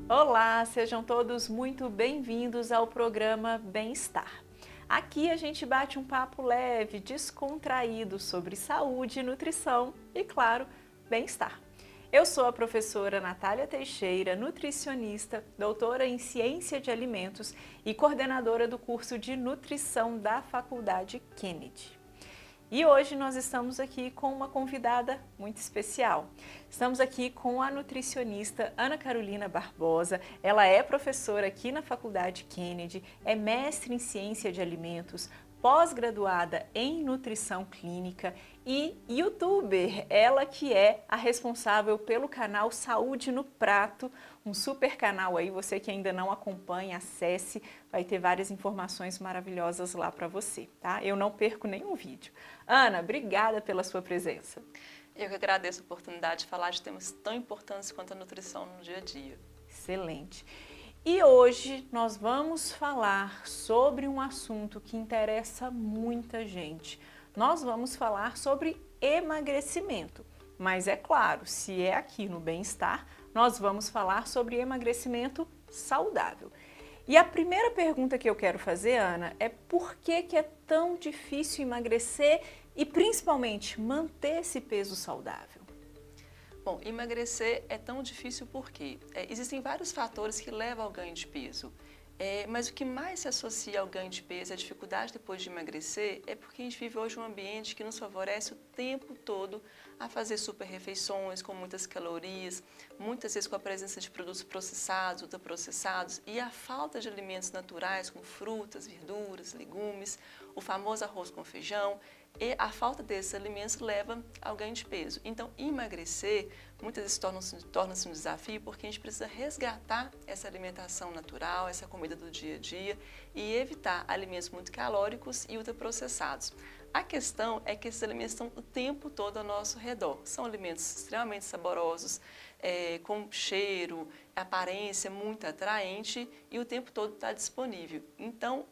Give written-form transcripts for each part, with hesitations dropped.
Olá, sejam todos muito bem-vindos ao programa Bem-Estar. Aqui a gente bate um papo leve, descontraído sobre saúde, nutrição e, claro, bem-estar. Eu sou a professora Natália Teixeira, nutricionista, doutora em Ciência de Alimentos e coordenadora do curso de Nutrição da Faculdade Kennedy. E hoje nós estamos aqui com uma convidada muito especial. Estamos aqui com a nutricionista Ana Carolina Barbosa. Ela é professora aqui na Faculdade Kennedy, é mestre em Ciência de Alimentos, pós-graduada em Nutrição Clínica e youtuber, ela que é a responsável pelo canal Saúde no Prato, um super canal aí, você que ainda não acompanha, acesse, vai ter várias informações maravilhosas lá para você, tá? Eu não perco nenhum vídeo. Ana, obrigada pela sua presença. Eu que agradeço a oportunidade de falar de temas tão importantes quanto a nutrição no dia a dia. Excelente. E hoje nós vamos falar sobre um assunto que interessa muita gente. Nós vamos falar sobre emagrecimento, mas é claro, se é aqui no Bem-Estar, nós vamos falar sobre emagrecimento saudável. E a primeira pergunta que eu quero fazer, Ana, é por que é tão difícil emagrecer e principalmente manter esse peso saudável? Bom, emagrecer é tão difícil porque existem vários fatores que levam ao ganho de peso. Mas o que mais se associa ao ganho de peso, a dificuldade depois de emagrecer, é porque a gente vive hoje um ambiente que nos favorece o tempo todo a fazer super refeições com muitas calorias, muitas vezes com a presença de produtos processados, ultraprocessados e a falta de alimentos naturais como frutas, verduras, legumes, o famoso arroz com feijão. E a falta desses alimentos leva ao ganho de peso. Então, emagrecer muitas vezes torna-se um desafio porque a gente precisa resgatar essa alimentação natural, essa comida do dia a dia e evitar alimentos muito calóricos e ultraprocessados. A questão é que esses alimentos estão o tempo todo ao nosso redor. São alimentos extremamente saborosos, com cheiro, aparência muito atraente e o tempo todo está disponível. Então,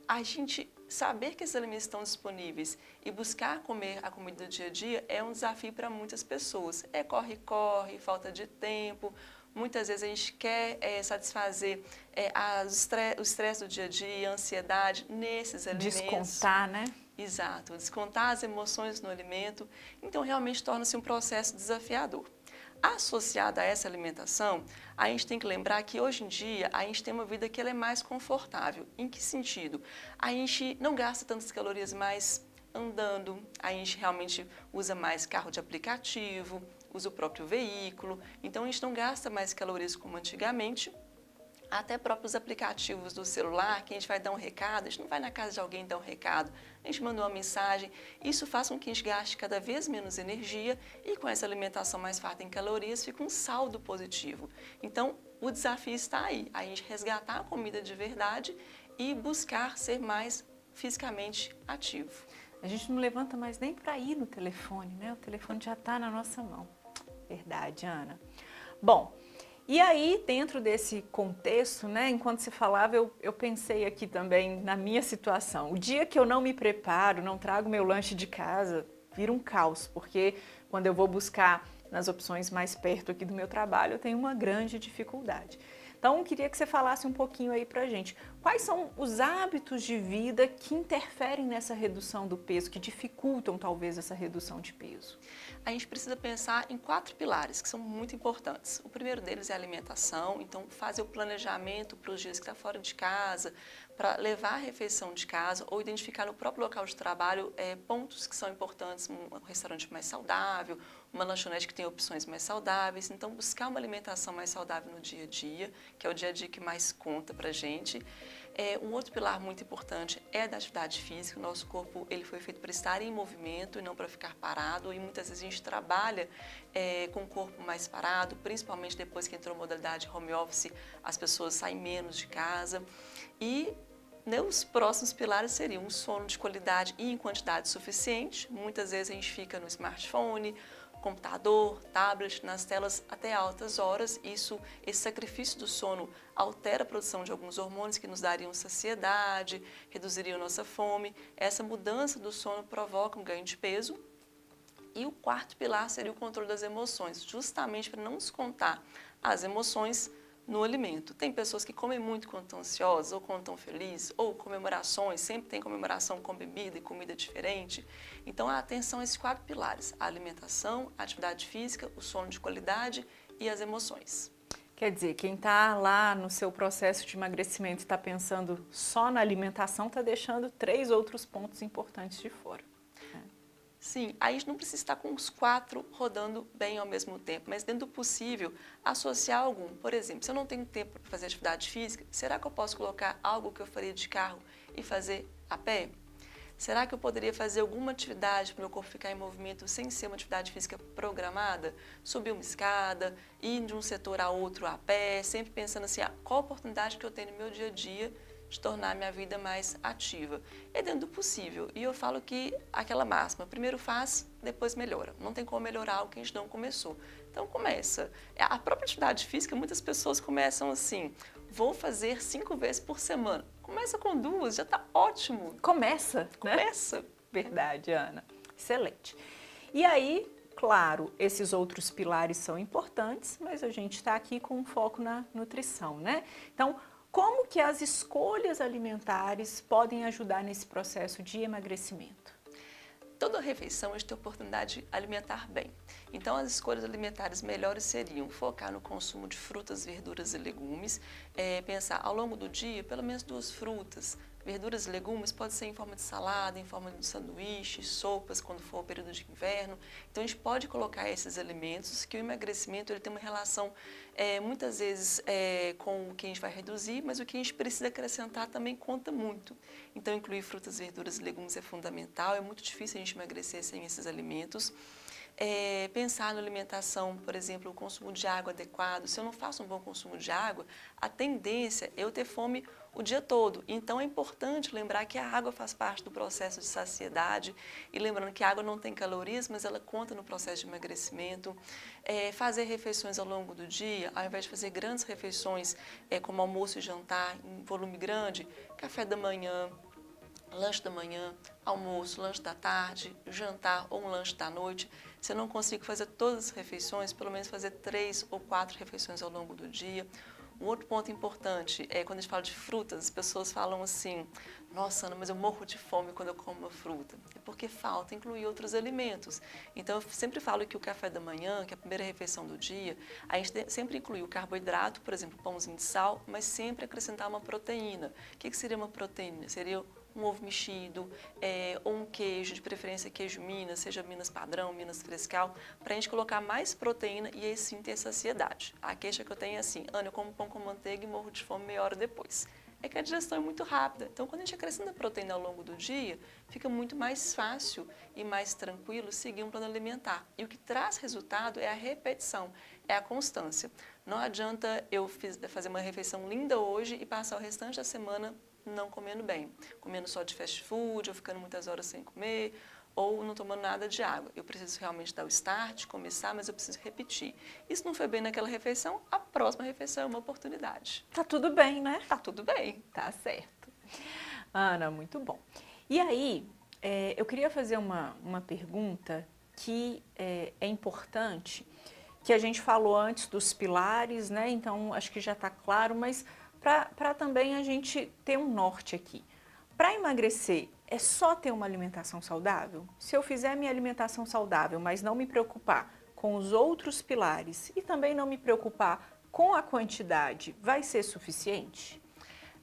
a gente saber que esses alimentos estão disponíveis e buscar comer a comida do dia a dia é um desafio para muitas pessoas. Corre-corre, falta de tempo, muitas vezes a gente quer satisfazer o estresse do dia a dia, a ansiedade nesses alimentos. Descontar, né? Exato, descontar as emoções no alimento, então realmente torna-se um processo desafiador. Associada a essa alimentação, a gente tem que lembrar que hoje em dia a gente tem uma vida que ela é mais confortável. Em que sentido? A gente não gasta tantas calorias mais andando, a gente realmente usa mais carro de aplicativo, usa o próprio veículo, então a gente não gasta mais calorias como antigamente. Até próprios aplicativos do celular, que a gente vai dar um recado, a gente não vai na casa de alguém dar um recado, a gente manda uma mensagem, isso faz com que a gente gaste cada vez menos energia e com essa alimentação mais farta em calorias fica um saldo positivo. Então, o desafio está aí, a gente resgatar a comida de verdade e buscar ser mais fisicamente ativo. A gente não levanta mais nem para ir no telefone, né? O telefone já está na nossa mão. Verdade, Ana. Bom, e aí, dentro desse contexto, né, enquanto você falava, eu pensei aqui também na minha situação. O dia que eu não me preparo, não trago meu lanche de casa, vira um caos, porque quando eu vou buscar nas opções mais perto aqui do meu trabalho, eu tenho uma grande dificuldade. Então, queria que você falasse um pouquinho aí pra gente. Quais são os hábitos de vida que interferem nessa redução do peso, que dificultam talvez essa redução de peso? A gente precisa pensar em 4 pilares que são muito importantes. O primeiro deles é a alimentação, então fazer o planejamento para os dias que está fora de casa, para levar a refeição de casa ou identificar no próprio local de trabalho pontos que são importantes, um restaurante mais saudável, uma lanchonete que tem opções mais saudáveis, então buscar uma alimentação mais saudável no dia a dia, que é o dia a dia que mais conta para a gente. Um outro pilar muito importante é a da atividade física. O nosso corpo ele foi feito para estar em movimento e não para ficar parado, e muitas vezes a gente trabalha com o corpo mais parado, principalmente depois que entrou a modalidade home office, as pessoas saem menos de casa. E os próximos pilares seriam um sono de qualidade e em quantidade suficiente. Muitas vezes a gente fica no smartphone, computador, tablet, nas telas até altas horas. Esse sacrifício do sono altera a produção de alguns hormônios que nos dariam saciedade, reduziriam nossa fome. Essa mudança do sono provoca um ganho de peso. E o quarto pilar seria o controle das emoções, justamente para não descontar as emoções no alimento. Tem pessoas que comem muito quando estão ansiosas, ou quando estão felizes, ou comemorações, sempre tem comemoração com bebida e comida diferente. Então, a atenção a esses 4 pilares: a alimentação, a atividade física, o sono de qualidade e as emoções. Quer dizer, quem está lá no seu processo de emagrecimento e está pensando só na alimentação, está deixando 3 outros pontos importantes de fora. Sim, aí a gente não precisa estar com os 4 rodando bem ao mesmo tempo, mas dentro do possível, associar algum. Por exemplo, se eu não tenho tempo para fazer atividade física, será que eu posso colocar algo que eu faria de carro e fazer a pé? Será que eu poderia fazer alguma atividade para o meu corpo ficar em movimento sem ser uma atividade física programada? Subir uma escada, ir de um setor a outro a pé, sempre pensando assim, qual a oportunidade que eu tenho no meu dia a dia de tornar a minha vida mais ativa. É dentro do possível. E eu falo que aquela máxima, primeiro faz, depois melhora. Não tem como melhorar algo que a gente não começou. Então começa. A própria atividade física, muitas pessoas começam assim, vou fazer 5 vezes por semana. Começa com 2, já está ótimo. Começa, né? Começa. Verdade, Ana. Excelente. E aí, claro, esses outros pilares são importantes, mas a gente está aqui com um foco na nutrição, né? Então, como que as escolhas alimentares podem ajudar nesse processo de emagrecimento? Toda refeição a gente tem a oportunidade de alimentar bem. Então, as escolhas alimentares melhores seriam focar no consumo de frutas, verduras e legumes, pensar ao longo do dia, pelo menos 2 frutas. Verduras e legumes pode ser em forma de salada, em forma de sanduíche, sopas, quando for o período de inverno. Então, a gente pode colocar esses alimentos, que o emagrecimento ele tem uma relação, muitas vezes, com o que a gente vai reduzir, mas o que a gente precisa acrescentar também conta muito. Então, incluir frutas, verduras e legumes é fundamental, é muito difícil a gente emagrecer sem esses alimentos. Pensar na alimentação, por exemplo, o consumo de água adequado. Se eu não faço um bom consumo de água, a tendência é eu ter fome o dia todo. Então é importante lembrar que a água faz parte do processo de saciedade e lembrando que a água não tem calorias, mas ela conta no processo de emagrecimento. Fazer refeições ao longo do dia, ao invés de fazer grandes refeições como almoço e jantar em volume grande, café da manhã, lanche da manhã, almoço, lanche da tarde, jantar ou um lanche da noite. Se eu não consigo fazer todas as refeições, pelo menos fazer 3 ou 4 refeições ao longo do dia. Um outro ponto importante é quando a gente fala de frutas, as pessoas falam assim, nossa, Ana, mas eu morro de fome quando eu como uma fruta. É porque falta incluir outros alimentos. Então, eu sempre falo que o café da manhã, que é a primeira refeição do dia, a gente sempre inclui o carboidrato, por exemplo, pãozinho de sal, mas sempre acrescentar uma proteína. O que seria uma proteína? Seria um ovo mexido, ou um queijo, de preferência queijo Minas, seja Minas padrão, Minas frescal, para a gente colocar mais proteína e aí sim ter saciedade. A queixa que eu tenho é assim, Ana, eu como pão com manteiga e morro de fome meia hora depois. É que a digestão é muito rápida, então quando a gente acrescenta proteína ao longo do dia, fica muito mais fácil e mais tranquilo seguir um plano alimentar. E o que traz resultado é a repetição, é a constância. Não adianta eu fazer uma refeição linda hoje e passar o restante da semana não comendo bem, comendo só de fast food, ou ficando muitas horas sem comer, ou não tomando nada de água. Eu preciso realmente dar o start, começar, mas eu preciso repetir. E se não foi bem naquela refeição, a próxima refeição é uma oportunidade. Tá tudo bem, né? Tá tudo bem. Tá certo. Ana, muito bom. E aí, eu queria fazer uma pergunta que é importante, que a gente falou antes dos pilares, né? Então, acho que já está claro, mas para também a gente ter um norte aqui. Para emagrecer, é só ter uma alimentação saudável? Se eu fizer minha alimentação saudável, mas não me preocupar com os outros pilares e também não me preocupar com a quantidade, vai ser suficiente?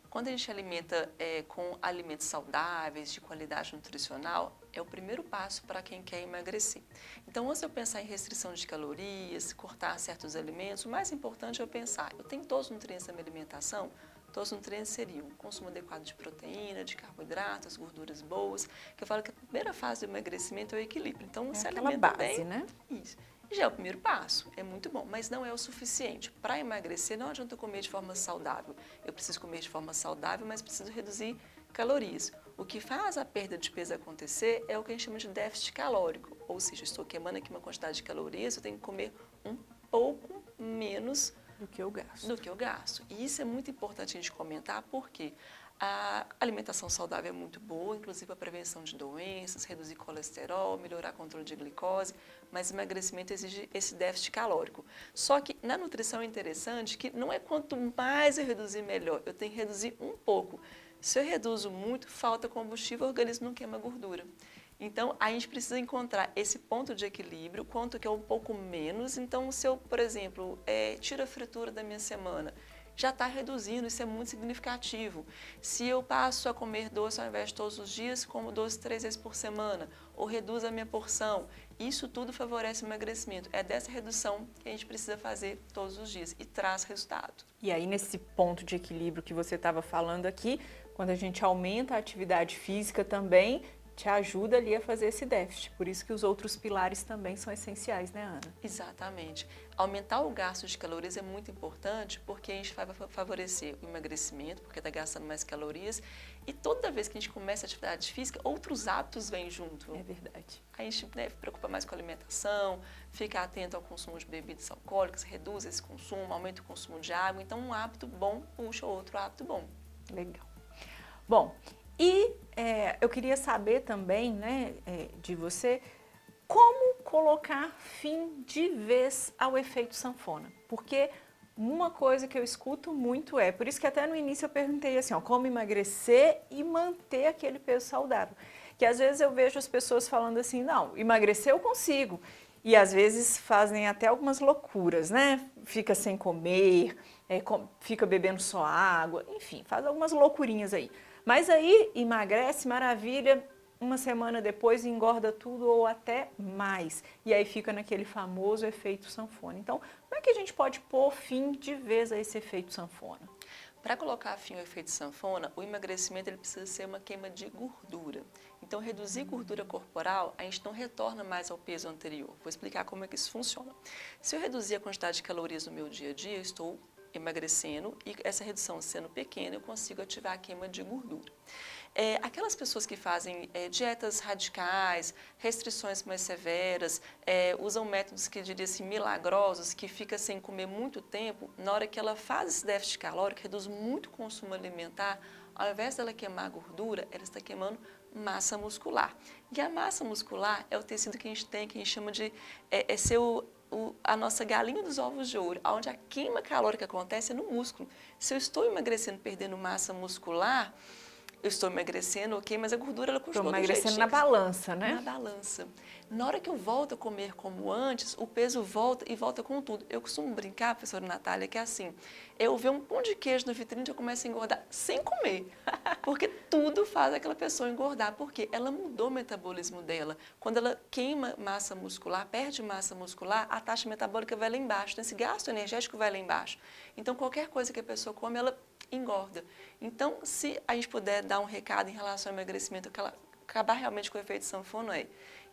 Quando a gente alimenta com alimentos saudáveis, de qualidade nutricional, é o primeiro passo para quem quer emagrecer. Então, antes de eu pensar em restrição de calorias, cortar certos alimentos, o mais importante é eu pensar, eu tenho todos os nutrientes na minha alimentação? Todos os nutrientes seriam consumo adequado de proteína, de carboidratos, gorduras boas, que eu falo que a primeira fase do emagrecimento é o equilíbrio. Então, se alimenta base, bem, né? Isso. Já é o primeiro passo, é muito bom, mas não é o suficiente. Para emagrecer, não adianta eu comer de forma saudável. Eu preciso comer de forma saudável, mas preciso reduzir calorias. O que faz a perda de peso acontecer é o que a gente chama de déficit calórico, ou seja, estou queimando aqui uma quantidade de calorias, eu tenho que comer um pouco menos do que eu gasto. E isso é muito importante a gente comentar, porque a alimentação saudável é muito boa, inclusive para a prevenção de doenças, reduzir colesterol, melhorar o controle de glicose, mas emagrecimento exige esse déficit calórico. Só que na nutrição é interessante que não é quanto mais eu reduzir, melhor. Eu tenho que reduzir um pouco. Se eu reduzo muito, falta combustível, o organismo não queima gordura. Então, a gente precisa encontrar esse ponto de equilíbrio, quanto que é um pouco menos. Então, se eu, por exemplo, tiro a fritura da minha semana, já está reduzindo, isso é muito significativo. Se eu passo a comer doce ao invés de todos os dias, como doce 3 vezes por semana, ou reduzo a minha porção, isso tudo favorece o emagrecimento. É dessa redução que a gente precisa fazer todos os dias e traz resultado. E aí, nesse ponto de equilíbrio que você estava falando aqui, quando a gente aumenta a atividade física também, te ajuda ali a fazer esse déficit. Por isso que os outros pilares também são essenciais, né, Ana? Exatamente. Aumentar o gasto de calorias é muito importante porque a gente vai favorecer o emagrecimento, porque está gastando mais calorias. E toda vez que a gente começa a atividade física, outros hábitos vêm junto. É verdade. A gente preocupa mais com a alimentação, fica atento ao consumo de bebidas alcoólicas, reduz esse consumo, aumenta o consumo de água. Então, um hábito bom puxa outro hábito bom. Legal. Bom, e eu queria saber também, né, de você, como colocar fim de vez ao efeito sanfona. Porque uma coisa que eu escuto muito por isso que até no início eu perguntei assim, ó, como emagrecer e manter aquele peso saudável. Que às vezes eu vejo as pessoas falando assim, não, emagrecer eu consigo. E às vezes fazem até algumas loucuras, né? Fica sem comer, fica bebendo só água, enfim, faz algumas loucurinhas aí. Mas aí emagrece, maravilha, uma semana depois engorda tudo ou até mais. E aí fica naquele famoso efeito sanfona. Então, como é que a gente pode pôr fim de vez a esse efeito sanfona? Para colocar fim ao efeito sanfona, o emagrecimento ele precisa ser uma queima de gordura. Então, reduzir gordura corporal, a gente não retorna mais ao peso anterior. Vou explicar como é que isso funciona. Se eu reduzir a quantidade de calorias no meu dia a dia, eu estou emagrecendo e essa redução sendo pequena, eu consigo ativar a queima de gordura. Aquelas pessoas que fazem dietas radicais, restrições mais severas, usam métodos que eu diria assim, milagrosos, que fica sem comer muito tempo, na hora que ela faz esse déficit calórico, reduz muito o consumo alimentar, ao invés dela queimar gordura, ela está queimando massa muscular. E a massa muscular é o tecido que a gente tem, que a gente chama de ser a nossa galinha dos ovos de ouro, onde a queima calórica acontece é no músculo. Se eu estou emagrecendo, perdendo massa muscular, eu estou emagrecendo, ok, mas a gordura ela continua do jeito. Estou emagrecendo na balança, né? Na balança. Na hora que eu volto a comer como antes, o peso volta e volta com tudo. Eu costumo brincar, professora Natália, que é assim, eu ver um pão de queijo na vitrine e eu começo a engordar sem comer. Porque tudo faz aquela pessoa engordar, porque ela mudou o metabolismo dela. Quando ela queima massa muscular, perde massa muscular, a taxa metabólica vai lá embaixo, então esse gasto energético vai lá embaixo. Então, qualquer coisa que a pessoa come, ela engorda. Então, se a gente puder dar um recado em relação ao emagrecimento, que ela acabar realmente com o efeito sanfona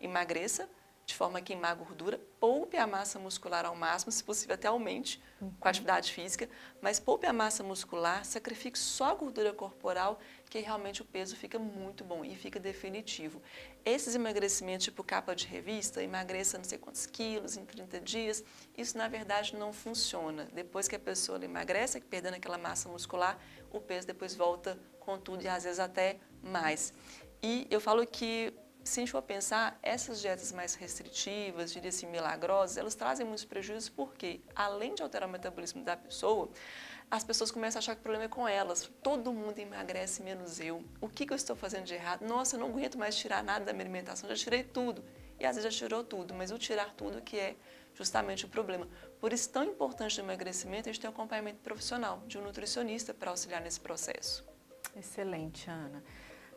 emagreça, de forma a queimar a gordura, poupe a massa muscular ao máximo, se possível até aumente com a atividade física, mas poupe a massa muscular, sacrifique só a gordura corporal, que realmente o peso fica muito bom e fica definitivo. Esses emagrecimentos tipo capa de revista, emagreça não sei quantos quilos em 30 dias, isso na verdade não funciona. Depois que a pessoa emagrece, perdendo aquela massa muscular, o peso depois volta com tudo e às vezes até mais. E eu falo que, se a gente for pensar, essas dietas mais restritivas, diria assim, milagrosas, elas trazem muitos prejuízos porque, além de alterar o metabolismo da pessoa, as pessoas começam a achar que o problema é com elas. Todo mundo emagrece, menos eu. O que eu estou fazendo de errado? Nossa, eu não aguento mais tirar nada da minha alimentação, já tirei tudo. E às vezes já tirou tudo, mas o tirar tudo que é justamente o problema. Por isso, tão importante no emagrecimento, a gente tem um acompanhamento profissional, de um nutricionista para auxiliar nesse processo. Excelente, Ana.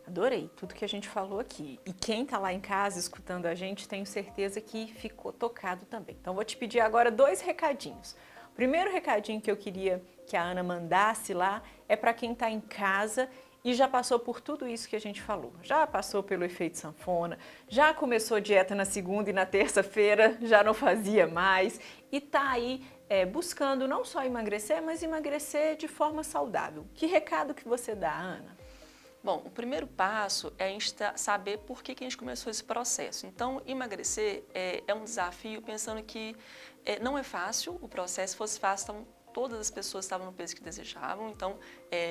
Adorei tudo que a gente falou aqui. E quem está lá em casa escutando a gente, tenho certeza que ficou tocado também. Então, vou te pedir agora 2 recadinhos. O primeiro recadinho que eu queria que a Ana mandasse lá é para quem está em casa e já passou por tudo isso que a gente falou. Já passou pelo efeito sanfona, já começou dieta na segunda e na terça-feira, já não fazia mais e está aí buscando não só emagrecer, mas emagrecer de forma saudável. Que recado que você dá, Ana? Bom, o primeiro passo é a gente saber por que a gente começou esse processo. Então, emagrecer é um desafio pensando que não é fácil, o processo. Se fosse fácil, então todas as pessoas estavam no peso que desejavam, então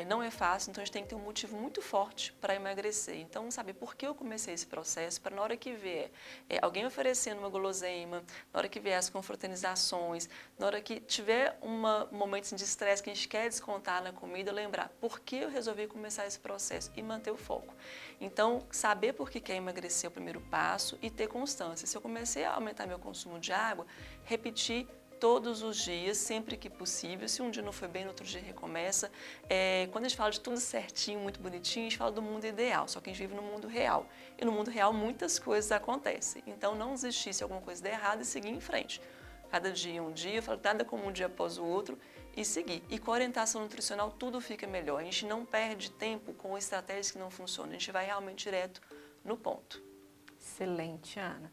não é fácil, então a gente tem que ter um motivo muito forte para emagrecer. Então, saber por que eu comecei esse processo, para na hora que vier alguém oferecendo uma guloseima, na hora que vier as confraternizações, na hora que tiver momento de estresse que a gente quer descontar na comida, lembrar por que eu resolvi começar esse processo e manter o foco. Então, saber por que quer emagrecer é o primeiro passo e ter constância. Se eu comecei a aumentar meu consumo de água, repetir todos os dias, sempre que possível. Se um dia não foi bem, no outro dia recomeça. Quando a gente fala de tudo certinho, muito bonitinho, a gente fala do mundo ideal, só que a gente vive no mundo real. E no mundo real muitas coisas acontecem. Então não desistir se alguma coisa der errado e seguir em frente. Cada dia um dia, nada como um dia após o outro e seguir. E com a orientação nutricional tudo fica melhor. A gente não perde tempo com estratégias que não funcionam, a gente vai realmente direto no ponto. Excelente, Ana.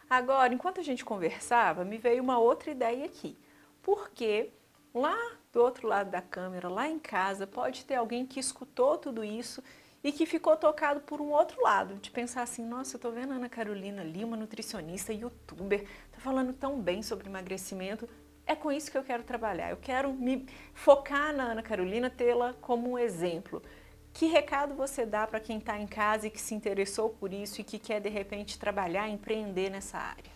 Agora, enquanto a gente conversava, me veio uma outra ideia aqui. Porque lá do outro lado da câmera, lá em casa, pode ter alguém que escutou tudo isso e que ficou tocado por um outro lado, de pensar assim, nossa, eu tô vendo a Ana Carolina ali, uma nutricionista, youtuber, tá falando tão bem sobre emagrecimento, é com isso que eu quero trabalhar, eu quero me focar na Ana Carolina, tê-la como um exemplo. Que recado você dá para quem está em casa e que se interessou por isso e que quer, de repente, trabalhar, empreender nessa área?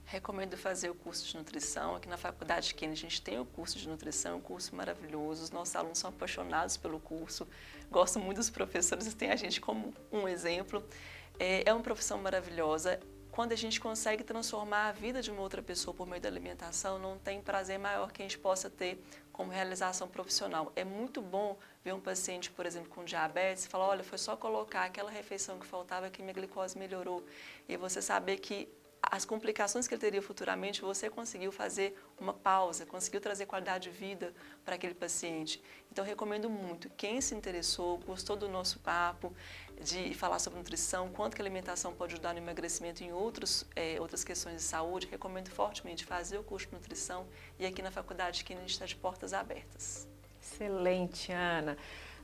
Recomendo fazer o curso de nutrição. Aqui na Faculdade Kennedy a gente tem o curso de nutrição, um curso maravilhoso. Os nossos alunos são apaixonados pelo curso, gostam muito dos professores e têm a gente como um exemplo. É uma profissão maravilhosa. Quando a gente consegue transformar a vida de uma outra pessoa por meio da alimentação, não tem prazer maior que a gente possa ter como realização profissional. É muito bom ver um paciente, por exemplo, com diabetes e falar, olha, foi só colocar aquela refeição que faltava que minha glicose melhorou. E você saber que as complicações que ele teria futuramente, você conseguiu fazer uma pausa, conseguiu trazer qualidade de vida para aquele paciente. Então, recomendo muito. Quem se interessou, gostou do nosso papo, de falar sobre nutrição, quanto que a alimentação pode ajudar no emagrecimento em outras questões de saúde, recomendo fortemente fazer o curso de nutrição e aqui na Faculdade que a gente está de portas abertas. Excelente, Ana.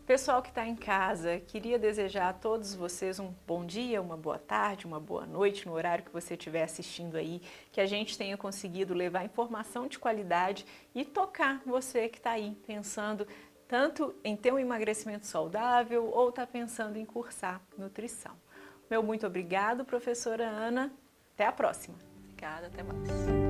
Pessoal que está em casa, queria desejar a todos vocês um bom dia, uma boa tarde, uma boa noite, no horário que você estiver assistindo aí, que a gente tenha conseguido levar informação de qualidade e tocar você que está aí pensando tanto em ter um emagrecimento saudável ou está pensando em cursar nutrição. Meu muito obrigado, professora Ana. Até a próxima. Obrigada, até mais.